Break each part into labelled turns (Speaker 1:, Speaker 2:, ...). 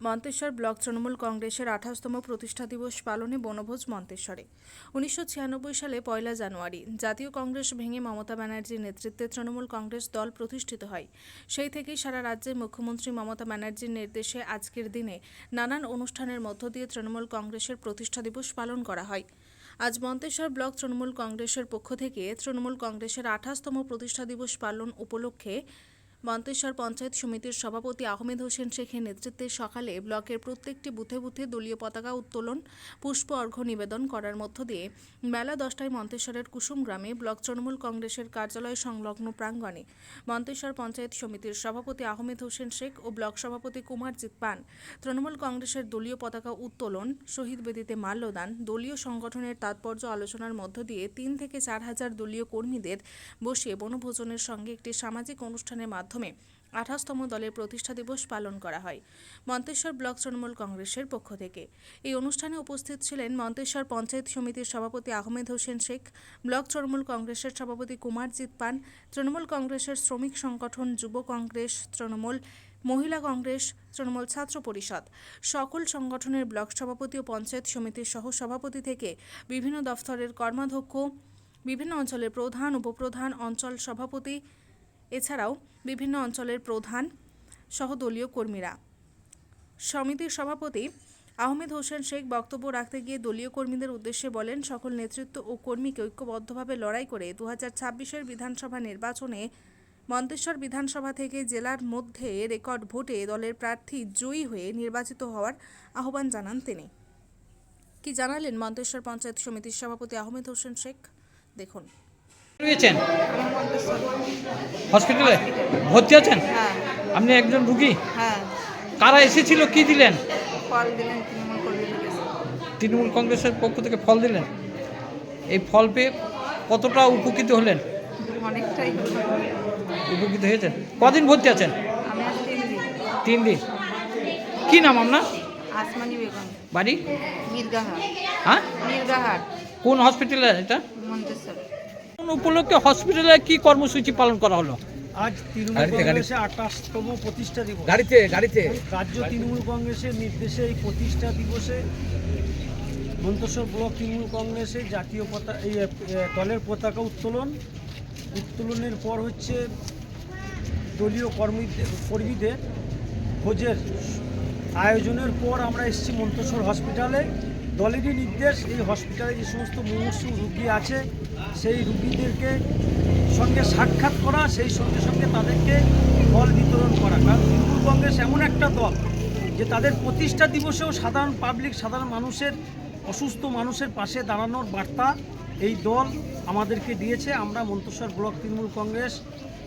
Speaker 1: Manteswar block Trinamool কংগ্রেসের 28তম প্রতিষ্ঠা দিবস পালনে বনভোজ মন্তেশ্বরে। 1996 সালে 1 জানুয়ারি জাতীয় কংগ্রেস ভেঙে মমতা ব্যানার্জির নেতৃত্বে তৃণমূল কংগ্রেস দল প্রতিষ্ঠিত হয়। সেই থেকেই সারা রাজ্যে মুখ্যমন্ত্রী মমতা ব্যানার্জির নির্দেশে আজকের দিনে নানান অনুষ্ঠানের মধ্য দিয়ে তৃণমূল কংগ্রেসের প্রতিষ্ঠা দিবস পালন করা হয়। আজ মন্তেশ্বর ব্লক তৃণমূল কংগ্রেসের পক্ষ থেকে তৃণমূল কংগ্রেসের 28তম প্রতিষ্ঠা দিবস পালন উপলক্ষে মন্তেশ্বর পঞ্চায়েত সমিতির সভাপতি আহমেদ হোসেন শেখের নেতৃত্বে সকালে ব্লকের প্রত্যেকটি বুথে বুথে দলীয় পতাকা উত্তোলন, পুষ্প অর্ঘ্য নিবেদন করার মধ্য দিয়ে বেলা 10টায় মন্তেশ্বরের কুসুম গ্রামে ব্লক তৃণমূল কংগ্রেসের কার্যালয় সংলগ্ন প্রাঙ্গণে মন্তেশ্বর পঞ্চায়েত সমিতির সভাপতি আহমেদ হোসেন শেখ ও ব্লক সভাপতি কুমারজিৎ পান তৃণমূল কংগ্রেসের দলীয় পতাকা উত্তোলন, শহীদ বেদিতে মাল্যদান, দলীয় সংগঠনের তাৎপর্য আলোচনার মধ্য দিয়ে 3 থেকে 4 হাজার দলীয় কর্মীদের বসিয়ে বনভোজনের সঙ্গে একটি সামাজিক অনুষ্ঠানের মাধ্যমে 28তম দলের প্রতিষ্ঠা দিবস পালন করা হয় মন্তেশ্বর ব্লক তৃণমূল কংগ্রেসের পক্ষ থেকে। এই অনুষ্ঠানে উপস্থিত ছিলেন মন্তেশ্বর পঞ্চায়েত সমিতির সভাপতি আহমেদ হোসেন শেখ, ব্লক তৃণমূল কংগ্রেসের সভাপতি কুমারজিৎ পান, তৃণমূল কংগ্রেসের শ্রমিক সংগঠন, যুব কংগ্রেস, তৃণমূল মহিলা কংগ্রেস, তৃণমূল ছাত্র পরিষদ, সকল সংগঠনের ব্লক সভাপতি ও পঞ্চায়েত সমিতির সহ সভাপতি থেকে বিভিন্ন দফতরের কর্মাধ্যক্ষ, বিভিন্ন অঞ্চলের প্রধান, উপপ্রধান, অঞ্চল সভাপতি এছাড়াও বিভিন্ন অঞ্চলের প্রধান সহ দলীয় কর্মীরা। সমিতির সভাপতি আহমেদ হোসেন শেখ বক্তব্য রাখতে গিয়ে দলীয় কর্মীদের উদ্দেশ্যে বলেন, সকল নেতৃত্ব ও কর্মীকে ঐক্যবদ্ধভাবে লড়াই করে 2026-এর বিধানসভা নির্বাচনে মন্তেশ্বর বিধানসভা থেকে জেলার মধ্যে রেকর্ড ভোটে দলের প্রার্থী জয়ী হয়ে নির্বাচিত হওয়ার আহ্বান জানান তিনি। কি জানালেন মন্তেশ্বর পঞ্চায়েত সমিতির সভাপতি আহমেদ হোসেন শেখ, দেখুন।
Speaker 2: হসপিটালে ভর্তি আছেন?
Speaker 3: হ্যাঁ।
Speaker 2: আপনি একজন রুগী?
Speaker 3: হ্যাঁ।
Speaker 2: কারা এসেছিল, কি দিলেন?
Speaker 3: ফল দিলেন,
Speaker 2: তৃণমূল কংগ্রেসের পক্ষ থেকে ফল দিলেন। এই ফল পেয়ে কতটা উপকৃত হলেন?
Speaker 3: অনেকটাই
Speaker 2: উপকৃত হয়েছেন। কদিন ভর্তি আছেন?
Speaker 3: আমি আজ 3 দিন।
Speaker 2: 3 দিন। কি নাম আপনার?
Speaker 3: আসমানি বেগম।
Speaker 2: বাড়ি?
Speaker 3: মির্গাহাট।
Speaker 2: হ্যাঁ,
Speaker 3: মির্গাহাট।
Speaker 2: কোন হসপিটালে এটা?
Speaker 3: মন্তেশ্বর।
Speaker 2: কোন উপলক্ষে হসপিটালে কি কর্মসূচি পালন করা হলো?
Speaker 4: আজ তৃণমূল কংগ্রেসের 28তম প্রতিষ্ঠা দিবস।
Speaker 2: গাড়িতে
Speaker 4: রাজ্য তৃণমূল কংগ্রেসের নির্দেশে এই প্রতিষ্ঠা দিবসে মন্তেশ্বর ব্লক তৃণমূল কংগ্রেসের জাতীয় দলের পতাকা উত্তোলনের পর হচ্ছে দলীয় কর্মীদের ভোজের আয়োজনের পর আমরা এসেছি মন্তেশ্বর হসপিটালে। দলেরই নির্দেশ এই হসপিটালে যে সমস্ত মুমূর্ষু রুগী আছে সেই রুগীদেরকে সঙ্গে সাক্ষাৎ করা, সেই সঙ্গে সঙ্গে তাদেরকে ফল বিতরণ করা। কারণ তৃণমূল কংগ্রেস এমন একটা দল যে তাদের প্রতিষ্ঠা দিবসেও সাধারণ মানুষের, অসুস্থ মানুষের পাশে দাঁড়ানোর বার্তা এই দল আমাদেরকে দিয়েছে। আমরা মন্তেশ্বর ব্লক তৃণমূল কংগ্রেস,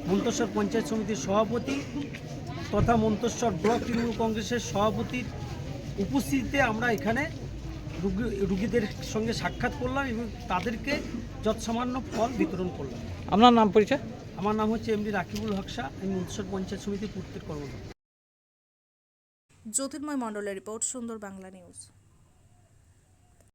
Speaker 4: মন্তেশ্বর পঞ্চায়েত সমিতির সভাপতি তথা মন্তেশ্বর ব্লক তৃণমূল কংগ্রেসের সভাপতির উপস্থিতিতে আমরা এখানে রুগীদের সঙ্গে সাক্ষাৎ করলাম এবং তাদেরকে যৎসামান্য ফল বিতরণ করলাম।
Speaker 2: আপনার নাম পরিচয়?
Speaker 4: আমার নাম হচ্ছে এমডি রাকিবুল হক শাহ, আমি মন্তেশ্বর পঞ্চায়েত সমিতির পূর্তের কর্মকর্তা।
Speaker 1: জ্যোতির্ময় মণ্ডলের রিপোর্ট, সুন্দর বাংলা নিউজ।